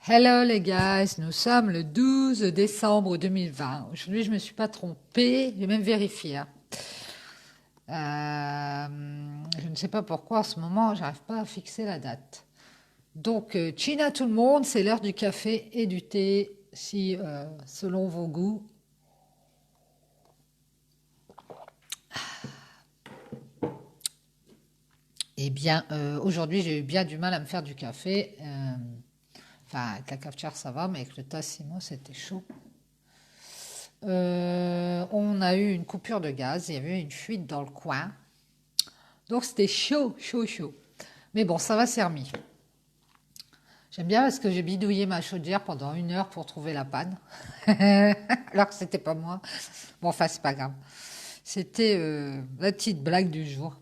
Hello les guys, nous sommes le 12 décembre 2020. Aujourd'hui, je ne me suis pas trompée, j'ai même vérifié, hein. Je ne sais pas pourquoi en ce moment, j'arrive pas à fixer la date. Donc, China tout le monde, c'est l'heure du café et du thé, si selon vos goûts. Eh bien, aujourd'hui, j'ai eu bien du mal à me faire du café. Enfin, avec la cafetière, ça va, mais avec le Tassimo, c'était chaud. On a eu une coupure de gaz, il y avait une fuite dans le coin. Donc c'était chaud, chaud, chaud. Mais bon, ça va, c'est remis. J'aime bien parce que j'ai bidouillé ma chaudière pendant 1 heure pour trouver la panne. Alors que c'était pas moi. Bon, enfin, c'est pas grave. C'était la petite blague du jour.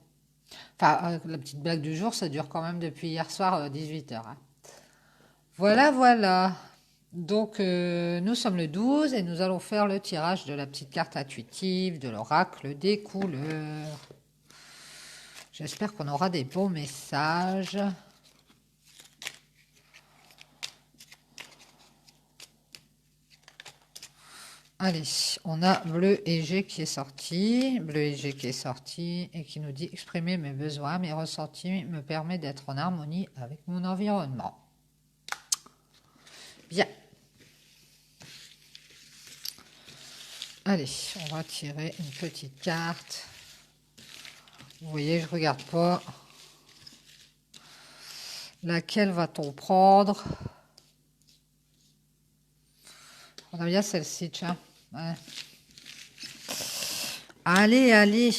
Enfin, la petite blague du jour, ça dure quand même depuis hier soir, 18 heures, hein. Voilà, voilà. Donc, nous sommes le 12 et nous allons faire le tirage de la petite carte intuitive de l'oracle des couleurs. J'espère qu'on aura des bons messages. Allez, on a bleu et G qui est sorti, bleu et G qui est sorti et qui nous dit exprimer mes besoins, mes ressentis me permet d'être en harmonie avec mon environnement. Bien. Allez, on va tirer une petite carte. Vous voyez, je regarde pas. Laquelle va-t-on prendre? On a bien celle-ci, tiens. Ouais. Allez, allez.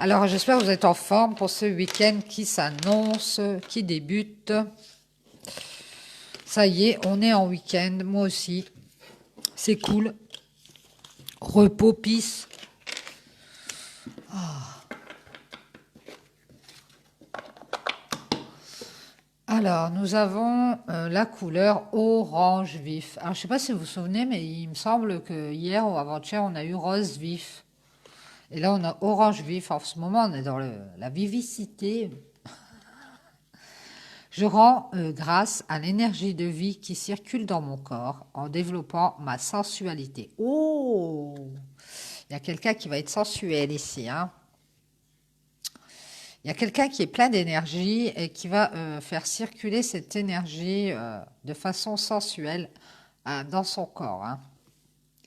Alors, j'espère que vous êtes en forme pour ce week-end qui s'annonce, qui débute. Ça y est, on est en week-end, moi aussi. C'est cool. Repos, pisse. Alors, nous avons la couleur orange vif. Alors, je ne sais pas si vous vous souvenez, mais il me semble que hier ou avant-hier, on a eu rose vif. Et là, on a orange vif. En ce moment, on est dans la vivicité. Je rends grâce à l'énergie de vie qui circule dans mon corps en développant ma sensualité. Oh! Il y a quelqu'un qui va être sensuel ici, hein. Il y a quelqu'un qui est plein d'énergie et qui va faire circuler cette énergie de façon sensuelle dans son corps, hein,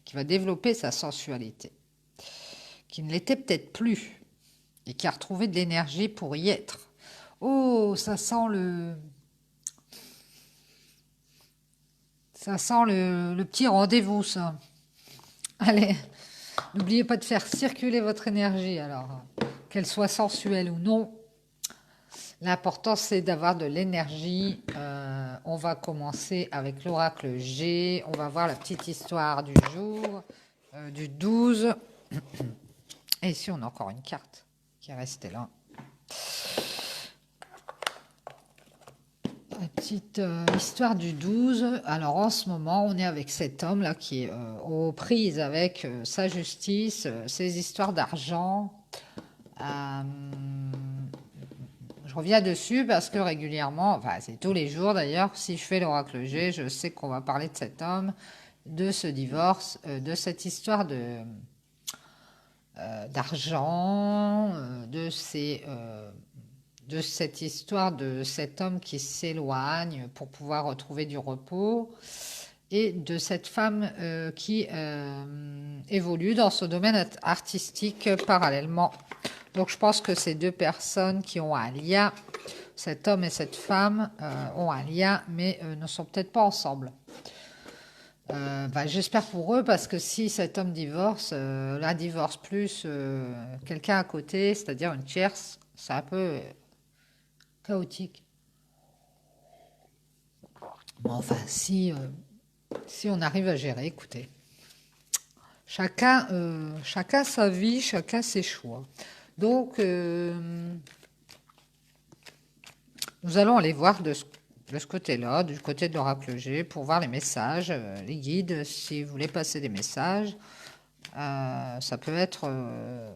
qui va développer sa sensualité, qui ne l'était peut-être plus et qui a retrouvé de l'énergie pour y être. Oh, ça sent le petit rendez-vous, ça. Allez, n'oubliez pas de faire circuler votre énergie, alors, qu'elle soit sensuelle ou non. L'important, c'est d'avoir de l'énergie. On va commencer avec l'oracle G. On va voir la petite histoire du jour, du 12. Et ici, on a encore une carte qui est restée là. La petite histoire du 12. Alors, en ce moment, on est avec cet homme-là qui est aux prises avec sa justice, ses histoires d'argent. Je reviens dessus parce que régulièrement, enfin c'est tous les jours d'ailleurs, si je fais l'oracle G, je sais qu'on va parler de cet homme, de ce divorce, de cette histoire d'argent, de cette histoire de cet homme qui s'éloigne pour pouvoir retrouver du repos et de cette femme qui évolue dans ce domaine artistique parallèlement. Donc je pense que ces deux personnes qui ont un lien, cet homme et cette femme, ont un lien, mais ne sont peut-être pas ensemble. J'espère pour eux, parce que si cet homme divorce, l'un divorce plus quelqu'un à côté, c'est-à-dire une tierce, c'est un peu chaotique. Bon, enfin, si on arrive à gérer, écoutez. Chacun sa vie, chacun ses choix. Donc, nous allons aller voir de ce côté-là, du côté de l'oracle G, pour voir les messages, les guides, si vous voulez passer des messages. Ça peut être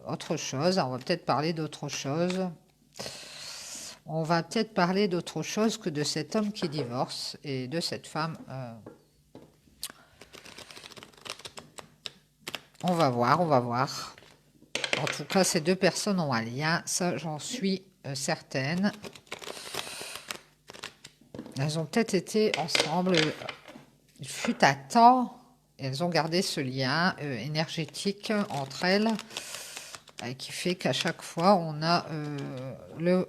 autre chose. On va peut-être parler d'autre chose. On va peut-être parler d'autre chose que de cet homme qui divorce et de cette femme. On va voir, on va voir. En tout cas, ces deux personnes ont un lien, ça j'en suis certaine. Elles ont peut-être été ensemble, il fut un temps, et elles ont gardé ce lien énergétique entre elles, qui fait qu'à chaque fois, on a le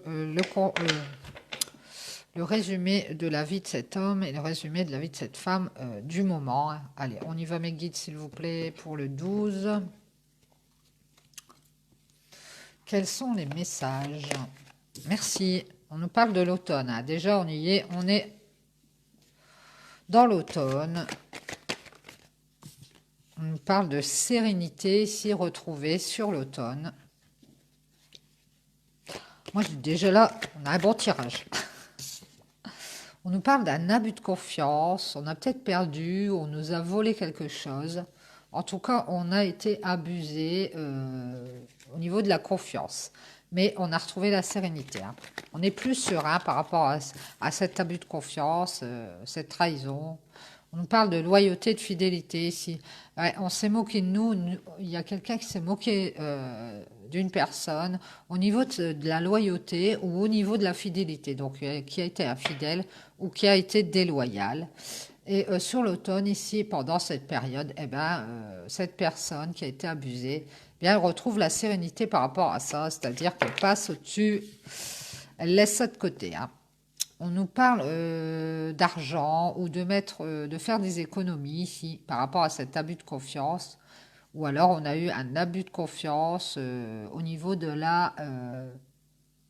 résumé de la vie de cet homme et le résumé de la vie de cette femme du moment. Allez, on y va mes guides s'il vous plaît pour le 12. Quels sont les messages? Merci. On nous parle de l'automne. Hein. Déjà, on y est. On est dans l'automne. On nous parle de sérénité ici retrouvée sur l'automne. Moi, je dis déjà là, on a un bon tirage. On nous parle d'un abus de confiance. On a peut-être perdu. On nous a volé quelque chose. En tout cas, on a été abusé au niveau de la confiance. Mais on a retrouvé la sérénité. Hein. On est plus serein par rapport à cet abus de confiance, cette trahison. On nous parle de loyauté, de fidélité ici. Ouais, on s'est moqué de nous. Il y a quelqu'un qui s'est moqué d'une personne au niveau de la loyauté ou au niveau de la fidélité. Donc, qui a été infidèle ou qui a été déloyal. Et sur l'automne, ici, pendant cette période, eh ben, cette personne qui a été abusée, eh bien, elle retrouve la sérénité par rapport à ça, c'est-à-dire qu'elle passe au-dessus, elle laisse ça de côté. Hein. On nous parle d'argent ou de faire des économies ici par rapport à cet abus de confiance. Ou alors on a eu un abus de confiance au niveau de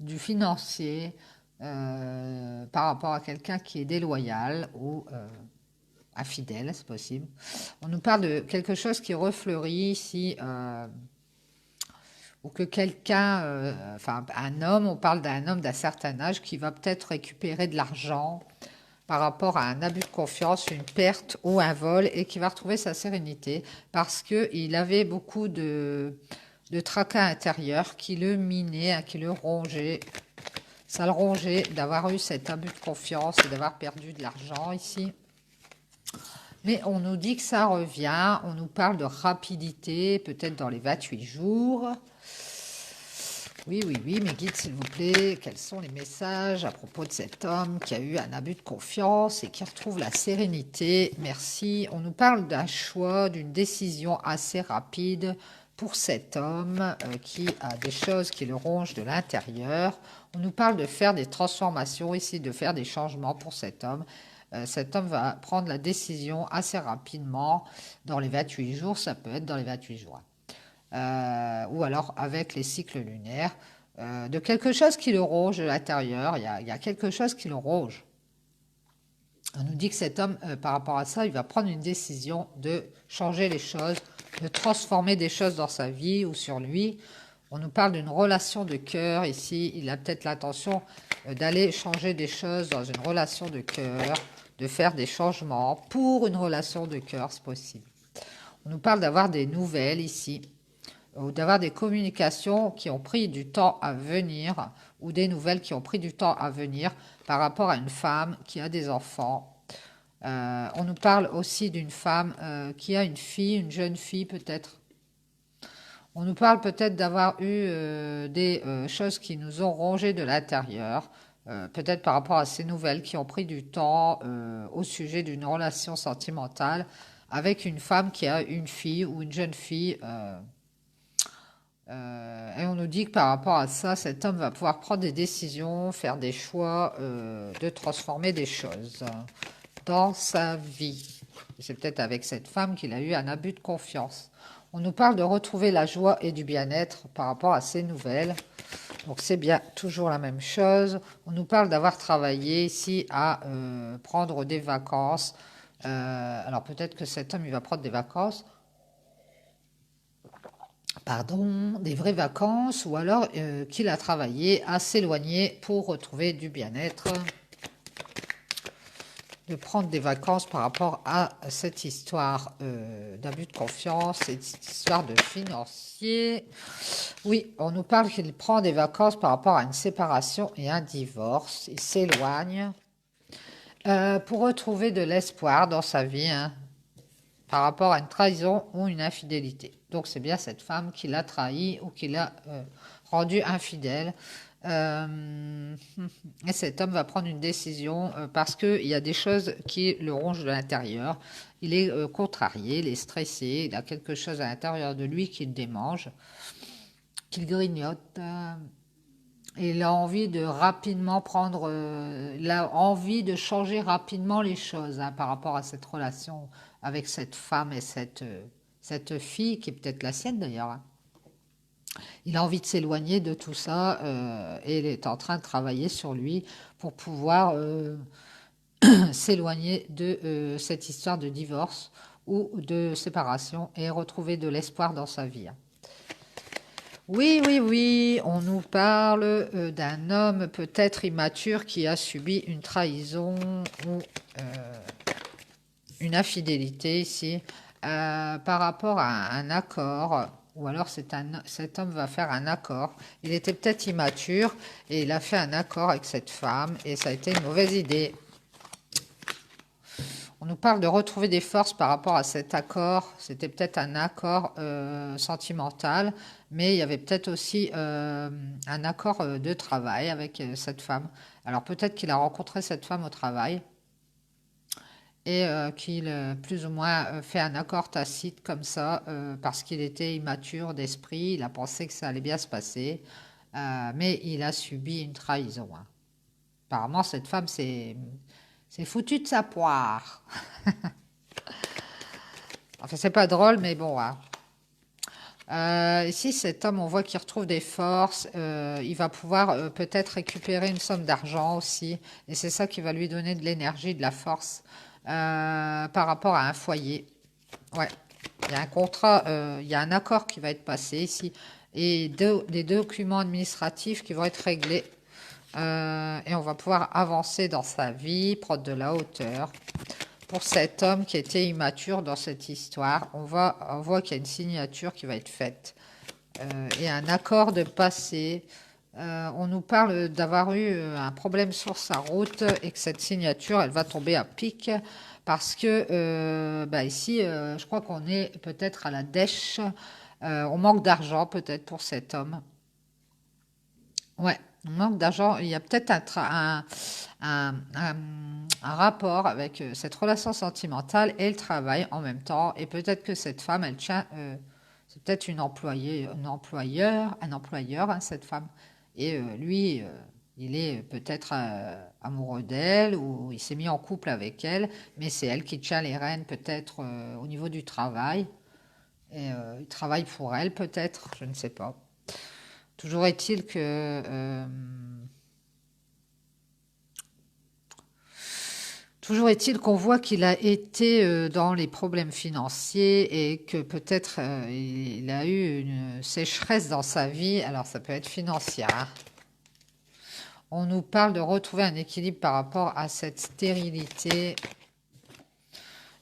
du financier par rapport à quelqu'un qui est déloyal ou infidèle, c'est possible. On nous parle de quelque chose qui refleurit ici, ou que quelqu'un, enfin un homme, on parle d'un homme d'un certain âge qui va peut-être récupérer de l'argent par rapport à un abus de confiance, une perte ou un vol et qui va retrouver sa sérénité parce qu'il avait beaucoup de tracas intérieurs qui le minaient, hein, qui le rongeaient. Ça le rongeait d'avoir eu cet abus de confiance et d'avoir perdu de l'argent ici. Mais on nous dit que ça revient, on nous parle de rapidité, peut-être dans les 28 jours. Oui, mes guides, s'il vous plaît, quels sont les messages à propos de cet homme qui a eu un abus de confiance et qui retrouve la sérénité? Merci. On nous parle d'un choix, d'une décision assez rapide pour cet homme qui a des choses qui le rongent de l'intérieur. On nous parle de faire des transformations ici, de faire des changements pour cet homme. Cet homme va prendre la décision assez rapidement dans les 28 jours, ça peut être dans les 28 jours. Ou alors avec les cycles lunaires, de quelque chose qui le ronge de l'intérieur, il y a quelque chose qui le ronge. On nous dit que cet homme, par rapport à ça, il va prendre une décision de changer les choses, de transformer des choses dans sa vie ou sur lui. On nous parle d'une relation de cœur ici, il a peut-être l'intention d'aller changer des choses dans une relation de cœur, de faire des changements pour une relation de cœur, c'est possible. On nous parle d'avoir des nouvelles ici, ou d'avoir des communications qui ont pris du temps à venir, ou des nouvelles qui ont pris du temps à venir par rapport à une femme qui a des enfants. On nous parle aussi d'une femme qui a une fille, une jeune fille peut-être. On nous parle peut-être d'avoir eu des choses qui nous ont rongé de l'intérieur, peut-être par rapport à ces nouvelles qui ont pris du temps au sujet d'une relation sentimentale avec une femme qui a une fille ou une jeune fille. Et on nous dit que par rapport à ça, cet homme va pouvoir prendre des décisions, faire des choix, de transformer des choses dans sa vie. C'est peut-être avec cette femme qu'il a eu un abus de confiance. On nous parle de retrouver la joie et du bien-être par rapport à ces nouvelles. Donc c'est bien toujours la même chose. On nous parle d'avoir travaillé ici à prendre des vacances. Alors peut-être que cet homme il va prendre des vacances. Pardon, des vraies vacances ou alors qu'il a travaillé à s'éloigner pour retrouver du bien-être. de prendre des vacances par rapport à cette histoire d'abus de confiance, cette histoire de financier. Oui, on nous parle qu'il prend des vacances par rapport à une séparation et un divorce. Il s'éloigne pour retrouver de l'espoir dans sa vie, hein, par rapport à une trahison ou une infidélité. Donc c'est bien cette femme qui l'a trahi ou qui l'a rendu infidèle. Et cet homme va prendre une décision parce qu'il y a des choses qui le rongent de l'intérieur. Il est contrarié, il est stressé, il a quelque chose à l'intérieur de lui qui le démange, qui le grignote. Et il a envie de rapidement prendre, il a envie de changer rapidement les choses, hein, par rapport à cette relation avec cette femme et cette fille, qui est peut-être la sienne d'ailleurs, hein. Il a envie de s'éloigner de tout ça et il est en train de travailler sur lui pour pouvoir s'éloigner de cette histoire de divorce ou de séparation et retrouver de l'espoir dans sa vie, hein. Oui, oui, oui, on nous parle d'un homme peut-être immature qui a subi une trahison ou une infidélité ici par rapport à un accord, ou alors cet homme va faire un accord. Il était peut-être immature et il a fait un accord avec cette femme et ça a été une mauvaise idée. On nous parle de retrouver des forces par rapport à cet accord. C'était peut-être un accord sentimental, mais il y avait peut-être aussi un accord de travail avec cette femme. Alors peut-être qu'il a rencontré cette femme au travail et qu'il plus ou moins fait un accord tacite comme ça parce qu'il était immature d'esprit. Il a pensé que ça allait bien se passer, mais il a subi une trahison, hein. Apparemment, cette femme s'est foutue de sa poire. Enfin, c'est pas drôle, mais bon, hein. Ici, cet homme, on voit qu'il retrouve des forces. Il va pouvoir peut-être récupérer une somme d'argent aussi. Et c'est ça qui va lui donner de l'énergie, de la force par rapport à un foyer. Ouais, il y a un contrat, il y a un accord qui va être passé ici. Et des documents administratifs qui vont être réglés. Et on va pouvoir avancer dans sa vie, prendre de la hauteur. Pour cet homme qui était immature dans cette histoire, on voit qu'il y a une signature qui va être faite et un accord de passé. On nous parle d'avoir eu un problème sur sa route et que cette signature, elle va tomber à pic parce que ici, je crois qu'on est peut-être à la dèche. On manque d'argent peut-être pour cet homme. Ouais, on manque d'argent. Il y a peut-être un rapport avec cette relation sentimentale et le travail en même temps. Et peut-être que cette femme, elle tient, c'est peut-être une employée, un employeur, hein, cette femme. Et lui, il est peut-être amoureux d'elle ou il s'est mis en couple avec elle, mais c'est elle qui tient les rênes peut-être au niveau du travail. Et il travaille pour elle peut-être, je ne sais pas. Toujours est-il que toujours est-il qu'on voit qu'il a été dans les problèmes financiers et que peut-être il a eu une sécheresse dans sa vie. Alors ça peut être financière, hein. On nous parle de retrouver un équilibre par rapport à cette stérilité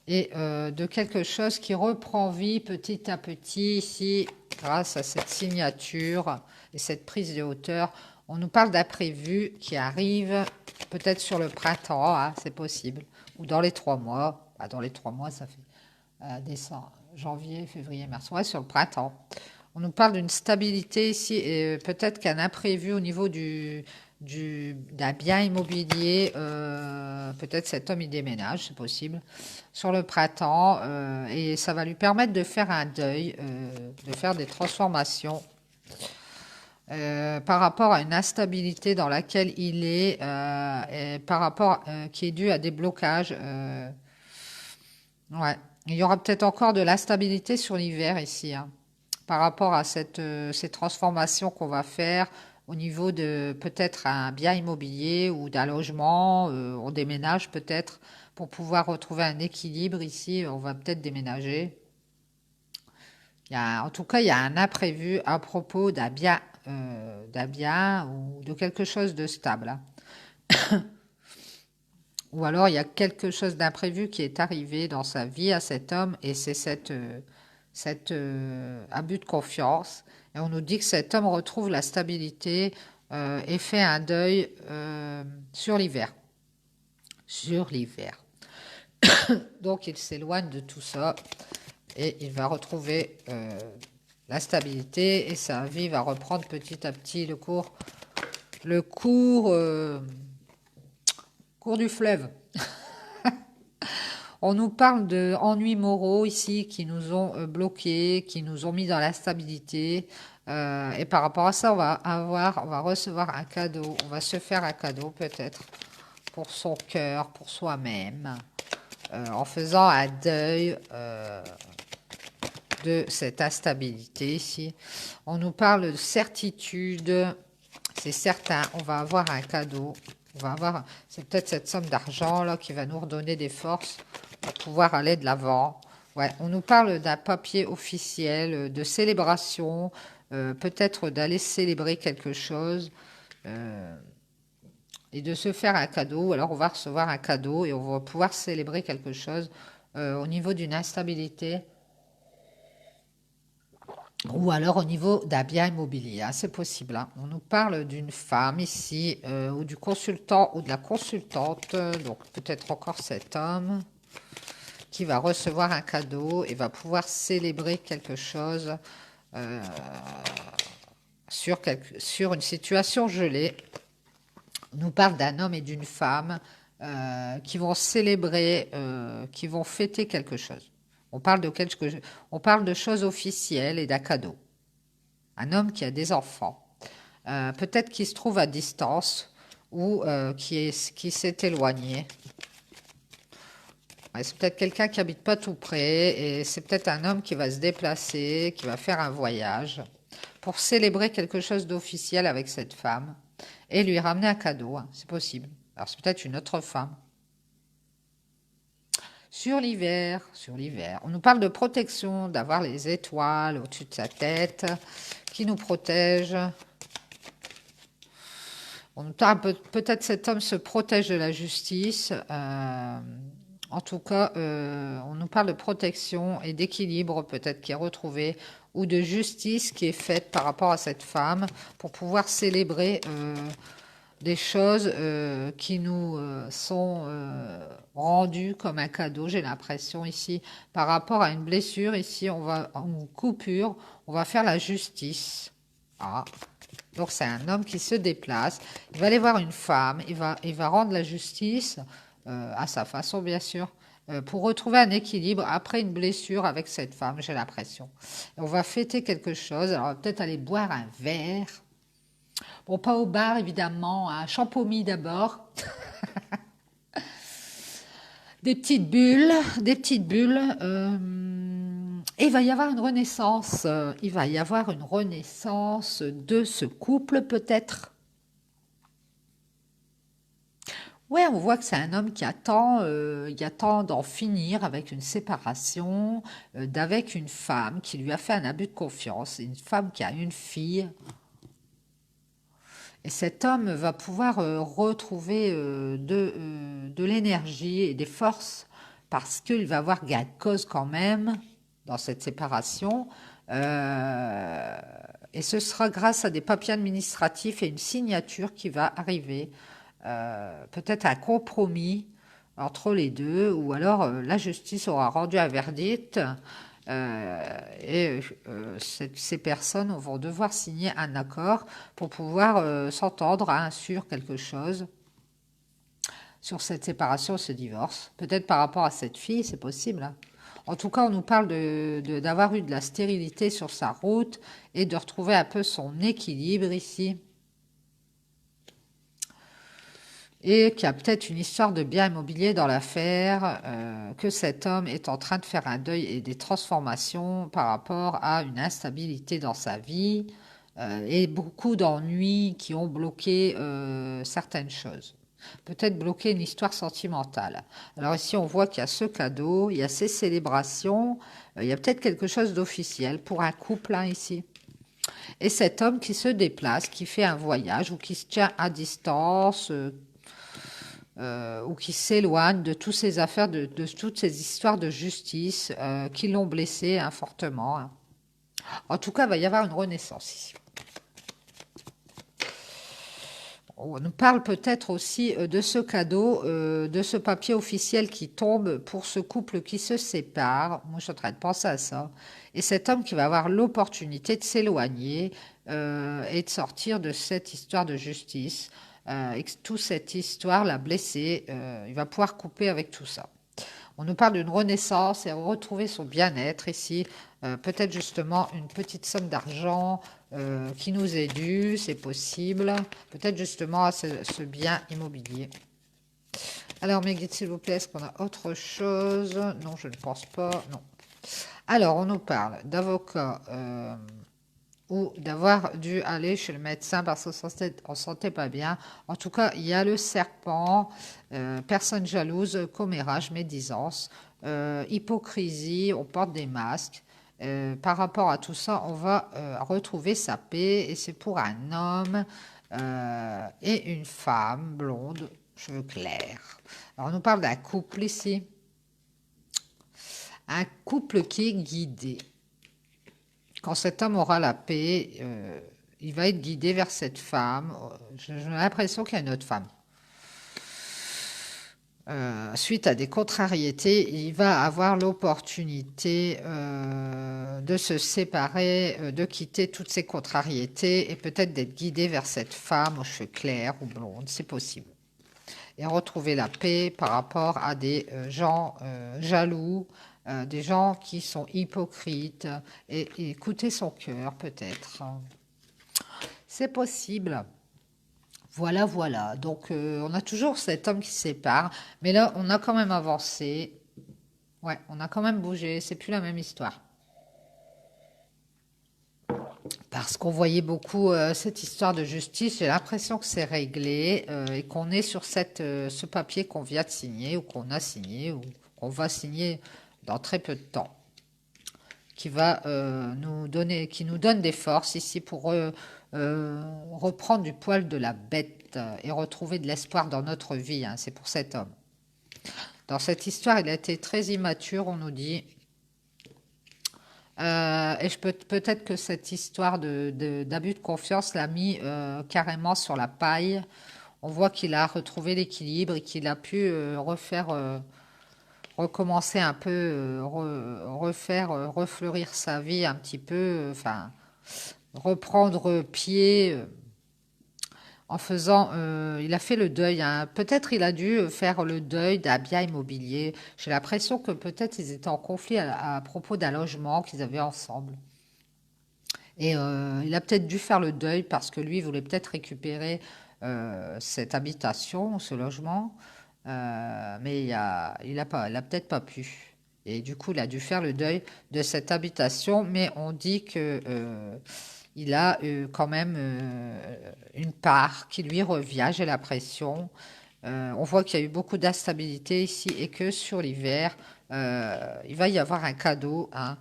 et de quelque chose qui reprend vie petit à petit ici grâce à cette signature et cette prise de hauteur. On nous parle d'imprévu qui arrive peut-être sur le printemps, hein, c'est possible, ou dans les 3 mois. Bah, dans les 3 mois, ça fait décembre, janvier, février, mars. Ouais, sur le printemps. On nous parle d'une stabilité ici et peut-être qu'un imprévu au niveau d'un bien immobilier, peut-être cet homme il déménage, c'est possible, sur le printemps et ça va lui permettre de faire un deuil, de faire des transformations par rapport à une instabilité dans laquelle il est et par rapport qui est dû à des blocages. Ouais, il y aura peut-être encore de l'instabilité sur l'hiver ici, hein, par rapport à ces transformations qu'on va faire au niveau de peut-être un bien immobilier ou d'un logement. On déménage peut-être pour pouvoir retrouver un équilibre ici. On va peut-être déménager. En tout cas, il y a un imprévu à propos d'un bien ou de quelque chose de stable, hein. Ou alors, il y a quelque chose d'imprévu qui est arrivé dans sa vie à cet homme et c'est abus de confiance. Et on nous dit que cet homme retrouve la stabilité et fait un deuil sur l'hiver. Sur l'hiver. Donc, il s'éloigne de tout ça et il va retrouver la stabilité et sa vie va reprendre petit à petit le cours du fleuve. On nous parle d'ennuis moraux ici qui nous ont bloqués, qui nous ont mis dans l'instabilité. Et par rapport à ça, on va recevoir un cadeau. On va se faire un cadeau peut-être pour son cœur, pour soi-même, en faisant un deuil de cette instabilité ici. On nous parle de certitude. C'est certain, on va avoir un cadeau. C'est peut-être cette somme d'argent là qui va nous redonner des forces pour pouvoir aller de l'avant. Ouais, on nous parle d'un papier officiel, de célébration, peut-être d'aller célébrer quelque chose et de se faire un cadeau. Alors on va recevoir un cadeau et on va pouvoir célébrer quelque chose au niveau d'une instabilité. Ou alors au niveau d'un bien immobilier, hein, c'est possible. Hein. On nous parle d'une femme ici, ou du consultant ou de la consultante, donc peut-être encore cet homme, qui va recevoir un cadeau et va pouvoir célébrer quelque chose sur une situation gelée. On nous parle d'un homme et d'une femme qui vont célébrer, qui vont fêter quelque chose. On parle de choses officielles et d'un cadeau. Un homme qui a des enfants, peut-être qui se trouve à distance ou qui s'est éloigné. Ouais, c'est peut-être quelqu'un qui habite pas tout près et c'est peut-être un homme qui va se déplacer, qui va faire un voyage pour célébrer quelque chose d'officiel avec cette femme et lui ramener un cadeau. Hein, c'est possible. Alors c'est peut-être une autre femme. Sur l'hiver, on nous parle de protection, d'avoir les étoiles au-dessus de sa tête qui nous protègent. On nous parle peut-être cet homme se protège de la justice. En tout cas, on nous parle de protection et d'équilibre peut-être qui est retrouvé ou de justice qui est faite par rapport à cette femme pour pouvoir célébrer des choses qui nous sont rendues comme un cadeau, j'ai l'impression ici, par rapport à une blessure. Ici, une coupure, on va faire la justice. Ah. Donc, c'est un homme qui se déplace. Il va aller voir une femme, il va rendre la justice, à sa façon, bien sûr, pour retrouver un équilibre après une blessure avec cette femme, j'ai l'impression. On va fêter quelque chose. Alors, on va peut-être aller boire un verre. Bon, pas au bar, évidemment, à Champomy d'abord. Des petites bulles. Et il va y avoir une renaissance. Il va y avoir une renaissance de ce couple, peut-être. Ouais, on voit que c'est un homme qui attend, il attend d'en finir avec une séparation, d'avec une femme qui lui a fait un abus de confiance. Une femme qui a une fille. Et cet homme va pouvoir retrouver de l'énergie et des forces parce qu'il va avoir gain de cause quand même dans cette séparation. Et ce sera grâce à des papiers administratifs et une signature qui va arriver. Peut-être un compromis entre les deux, ou alors la justice aura rendu un verdict et ces personnes vont devoir signer un accord pour pouvoir s'entendre hein, sur quelque chose, sur cette séparation, ce divorce. Peut-être par rapport à cette fille, c'est possible. Hein. En tout cas, on nous parle d'avoir eu de la stérilité sur sa route et de retrouver un peu son équilibre ici. Et qu'il y a peut-être une histoire de bien immobilier dans l'affaire, que cet homme est en train de faire un deuil et des transformations par rapport à une instabilité dans sa vie et beaucoup d'ennuis qui ont bloqué certaines choses. Peut-être bloqué une histoire sentimentale. Alors ici, on voit qu'il y a ce cadeau, il y a ces célébrations, il y a peut-être quelque chose d'officiel pour un couple hein, ici. Et cet homme qui se déplace, qui fait un voyage ou qui se tient à distance, ou qui s'éloigne de toutes ces affaires, de toutes ces histoires de justice qui l'ont blessé hein, fortement. Hein. En tout cas, il va y avoir une renaissance ici. On nous parle peut-être aussi de ce cadeau, de ce papier officiel qui tombe pour ce couple qui se sépare. Moi, je suis en train de penser à ça. Et cet homme qui va avoir l'opportunité de s'éloigner et de sortir de cette histoire de justice. Et que toute cette histoire l'a blessé. Il va pouvoir couper avec tout ça. On nous parle d'une renaissance et retrouver son bien-être ici. Peut-être justement une petite somme d'argent qui nous est due, c'est possible. Peut-être justement à ce bien immobilier. Alors, mes guides, s'il vous plaît, est-ce qu'on a autre chose? Non, je ne pense pas. Non. Alors, on nous parle d'avocat ou d'avoir dû aller chez le médecin parce qu'on ne se sentait pas bien. En tout cas, il y a le serpent, personne jalouse, commérage, médisance, hypocrisie, on porte des masques. Par rapport à tout ça, on va retrouver sa paix et c'est pour un homme et une femme blonde, cheveux clairs. Alors, on nous parle d'un couple ici. Un couple qui est guidé. Quand cet homme aura la paix, il va être guidé vers cette femme. J'ai l'impression qu'il y a une autre femme. Suite à des contrariétés, il va avoir l'opportunité de se séparer, de quitter toutes ces contrariétés et peut-être d'être guidé vers cette femme aux cheveux clairs ou blondes, c'est possible. Et retrouver la paix par rapport à des gens jaloux, des gens qui sont hypocrites et écouter son cœur peut-être. C'est possible. Voilà, voilà. Donc on a toujours cet homme qui se sépare, mais là on a quand même avancé. Ouais, on a quand même bougé. C'est plus la même histoire. Parce qu'on voyait beaucoup cette histoire de justice, j'ai l'impression que c'est réglé et qu'on est sur ce papier qu'on vient de signer ou qu'on a signé ou qu'on va signer dans très peu de temps, qui va qui nous donne des forces ici pour reprendre du poil de la bête et retrouver de l'espoir dans notre vie. Hein, c'est pour cet homme. Dans cette histoire, il a été très immature, on nous dit. Et peut-être que cette histoire d'abus de confiance l'a mis carrément sur la paille. On voit qu'il a retrouvé l'équilibre et qu'il a pu recommencer un peu, refleurir sa vie un petit peu, enfin, reprendre pied en faisant, il a fait le deuil. Hein. Peut-être il a dû faire le deuil d'un bien immobilier. J'ai l'impression que peut-être ils étaient en conflit à propos d'un logement qu'ils avaient ensemble. Et il a peut-être dû faire le deuil parce que lui, il voulait peut-être récupérer cette habitation, ce logement, mais il a peut-être pas pu. Et du coup, il a dû faire le deuil de cette habitation, mais on dit que il a quand même une part qui lui revient, j'ai l'impression. On voit qu'il y a eu beaucoup d'instabilité ici et que sur l'hiver, il va y avoir un cadeau, hein,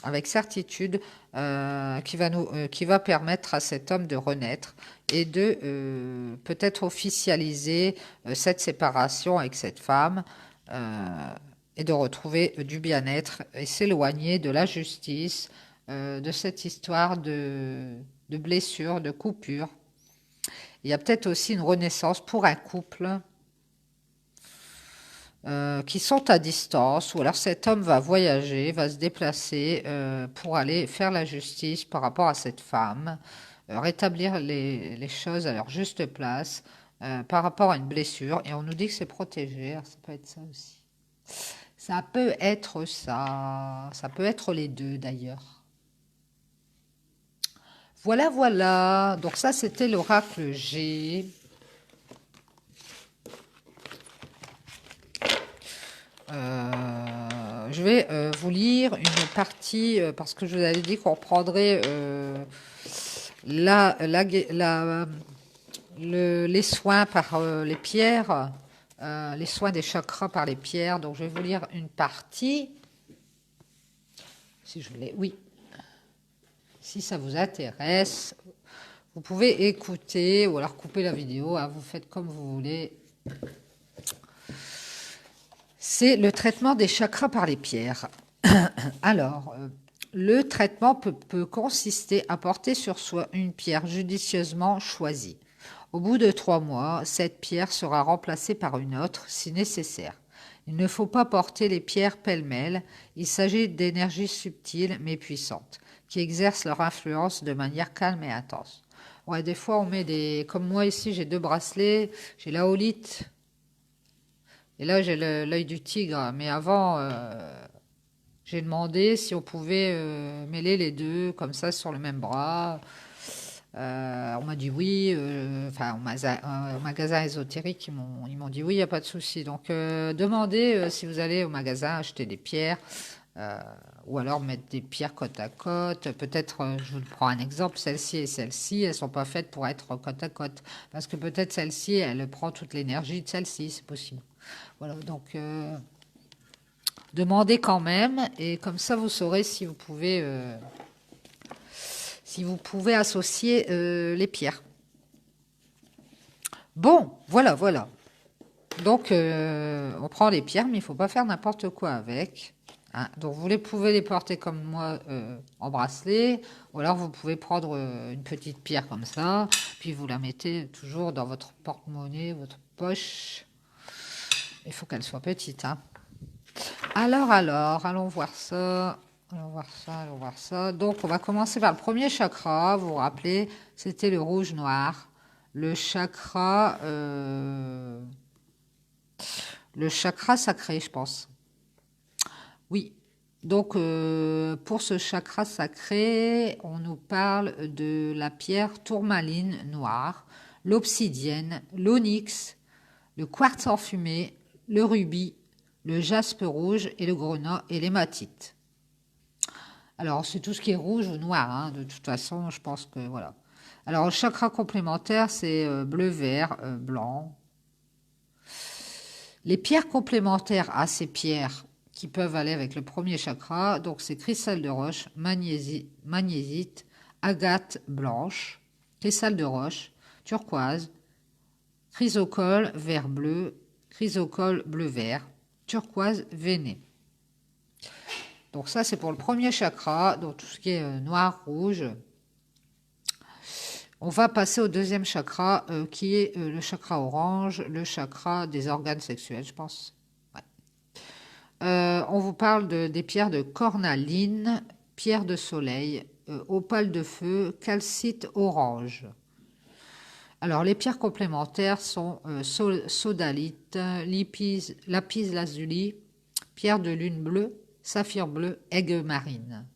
avec certitude, qui va permettre à cet homme de renaître et de peut-être officialiser cette séparation avec cette femme et de retrouver du bien-être et s'éloigner de la justice, de cette histoire de blessure, de coupure. Il y a peut-être aussi une renaissance pour un couple qui sont à distance, ou alors cet homme va voyager, va se déplacer pour aller faire la justice par rapport à cette femme, rétablir les choses à leur juste place par rapport à une blessure, et on nous dit que c'est protégé, alors ça peut être ça aussi. Ça peut être ça peut être les deux d'ailleurs. Voilà, voilà, donc ça c'était l'oracle G. Je vais vous lire une partie, parce que je vous avais dit qu'on prendrait les soins par les pierres, les soins des chakras par les pierres. Donc je vais vous lire une partie, si je l'ai, oui. Si ça vous intéresse, Vous pouvez écouter ou alors couper la vidéo, hein, vous faites comme vous voulez. C'est le traitement des chakras par les pierres. Alors, le traitement peut consister à porter sur soi une pierre judicieusement choisie. Au bout de 3 mois, cette pierre sera remplacée par une autre si nécessaire. Il ne faut pas porter les pierres pêle-mêle, il s'agit d'énergies subtiles mais puissantes, qui exercent leur influence de manière calme et intense. Ouais, des fois on met des... Comme moi ici, j'ai 2 bracelets, j'ai la holite, et là j'ai l'œil du tigre, mais avant... j'ai demandé si on pouvait mêler les deux comme ça sur le même bras. On m'a dit oui. Enfin, au magasin ésotérique, ils m'ont dit oui, il n'y a pas de souci. Donc, demandez si vous allez au magasin acheter des pierres euh, ou alors mettre des pierres côte à côte. Peut-être, je vous prends un exemple, celle-ci et celle-ci, elles ne sont pas faites pour être côte à côte. Parce que peut-être celle-ci, elle prend toute l'énergie de celle-ci, c'est possible. Voilà, donc... demandez quand même, et comme ça vous saurez si vous pouvez associer les pierres. Bon, voilà, voilà. Donc, on prend les pierres, mais il ne faut pas faire n'importe quoi avec. Hein. Donc, vous pouvez les porter comme moi en bracelet, ou alors vous pouvez prendre une petite pierre comme ça, puis vous la mettez toujours dans votre porte-monnaie, votre poche. Il faut qu'elle soit petite, hein. Alors, allons voir ça. Allons voir ça, allons voir ça. Donc, on va commencer par le premier chakra. Vous vous rappelez, c'était le rouge-noir. Le chakra sacré, je pense. Oui. Donc, pour ce chakra sacré, on nous parle de la pierre tourmaline noire, l'obsidienne, l'onyx, le quartz enfumé, le rubis, le jaspe rouge et le grenat et l'hématite. Alors, c'est tout ce qui est rouge ou noir, hein, de toute façon, je pense que voilà. Alors, le chakra complémentaire, c'est bleu, vert, blanc. Les pierres complémentaires à ces pierres qui peuvent aller avec le premier chakra, donc c'est cristal de roche, magnésites, agate blanche, cristal de roche, turquoise, chrysocole vert-bleu, chrysocole bleu-vert, turquoise veiné. Donc ça, c'est pour le premier chakra, donc tout ce qui est noir, rouge. On va passer au deuxième chakra, qui est le chakra orange, le chakra des organes sexuels, je pense. Ouais. On vous parle des pierres de cornaline, pierre de soleil, opale de feu, calcite orange. Alors, les pierres complémentaires sont sodalite, lapis lazuli, pierre de lune bleue, saphir bleu, aigle marine.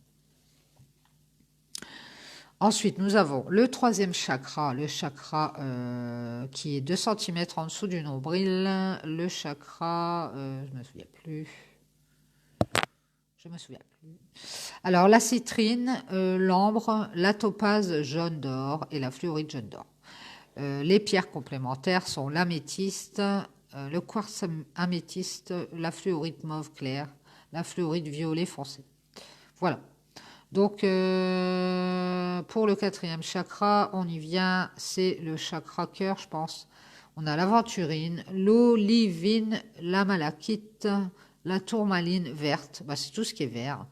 Ensuite, nous avons le troisième chakra, le chakra qui est 2 cm en dessous du nombril. Le chakra, je ne me souviens plus. Je me souviens plus. Alors, la citrine, l'ambre, la topaze jaune d'or et la fluorite jaune d'or. Les pierres complémentaires sont l'améthyste, le quartz améthyste, la fluorite mauve clair, la fluorite violet foncé. Voilà. Donc, pour le quatrième chakra, on y vient, c'est le chakra cœur, je pense. On a l'aventurine, l'olivine, la malachite, la tourmaline verte, bah, c'est tout ce qui est vert,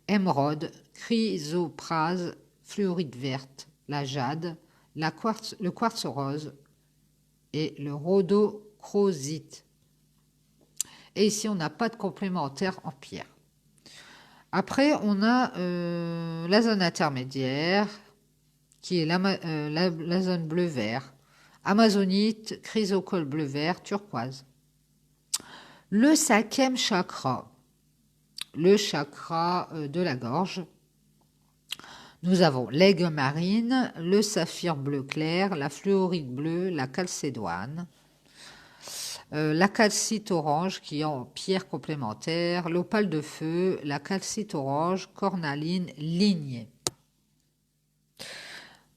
émeraude, chrysoprase, fluorite verte, la jade, le quartz rose et le rhodochrosite. Et ici, on n'a pas de complémentaire en pierre. Après, on a la zone intermédiaire, qui est la zone bleu-vert, amazonite, chrysocole bleu-vert, turquoise. Le cinquième chakra, le chakra de la gorge. Nous avons l'aigle marine, le saphir bleu clair, la fluorite bleue, la calcédoine. La calcite orange qui est en pierre complémentaire, l'opale de feu, la calcite orange, cornaline, lignée.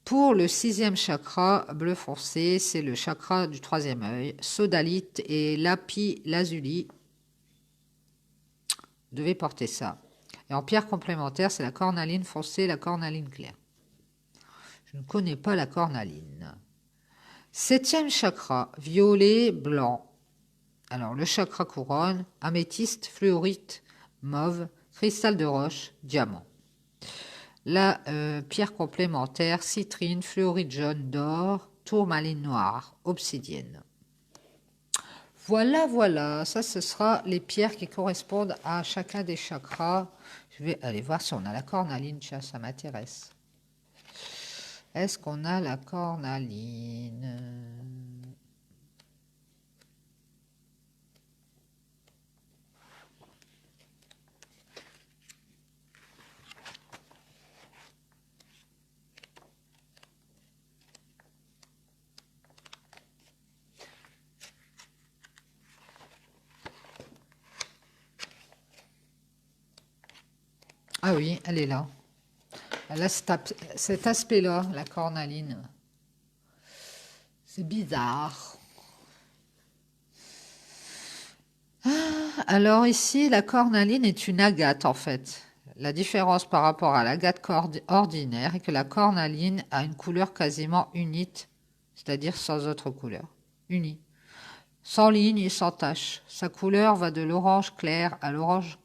Pour le sixième chakra bleu foncé, c'est le chakra du troisième œil, sodalite et lapis lazuli. Vous devez porter ça. Et en pierre complémentaire, c'est la cornaline foncée, la cornaline claire. Je ne connais pas la cornaline. 7e chakra, violet, blanc. Alors, le chakra couronne, améthyste, fluorite, mauve, cristal de roche, diamant. La pierre complémentaire, citrine, fluorite jaune d'or, tourmaline noire, obsidienne. Voilà, voilà, ça ce sera les pierres qui correspondent à chacun des chakras. Je vais aller voir si on a la cornaline, tiens, ça m'intéresse. Est-ce qu'on a la cornaline? Ah oui, elle est là. Elle a cet aspect-là, la cornaline. C'est bizarre. Alors ici, la cornaline est une agate en fait. La différence par rapport à l'agate ordinaire est que la cornaline a une couleur quasiment unite, c'est-à-dire sans autre couleur. Unie. Sans ligne et sans tache. Sa couleur va de l'orange clair à l'orange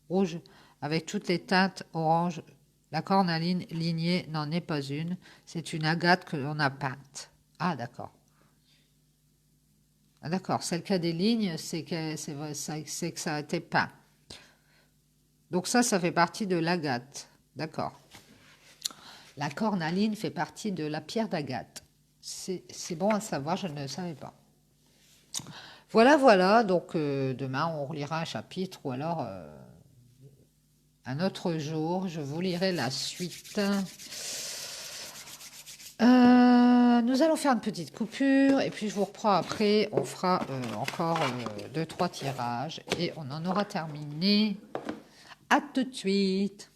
rouge avec toutes les teintes orange. La cornaline lignée n'en est pas une. C'est une agate que l'on a peinte. Ah d'accord. Ah, d'accord, celle qui a des lignes, c'est que ça a été peint. Donc ça fait partie de l'agate. D'accord. La cornaline fait partie de la pierre d'agate. C'est bon à savoir, je ne le savais pas. Voilà, voilà. Donc demain, on relira un chapitre ou alors un autre jour. Je vous lirai la suite. Nous allons faire une petite coupure et puis je vous reprends après. On fera encore 2-3 tirages et on en aura terminé. À tout de suite.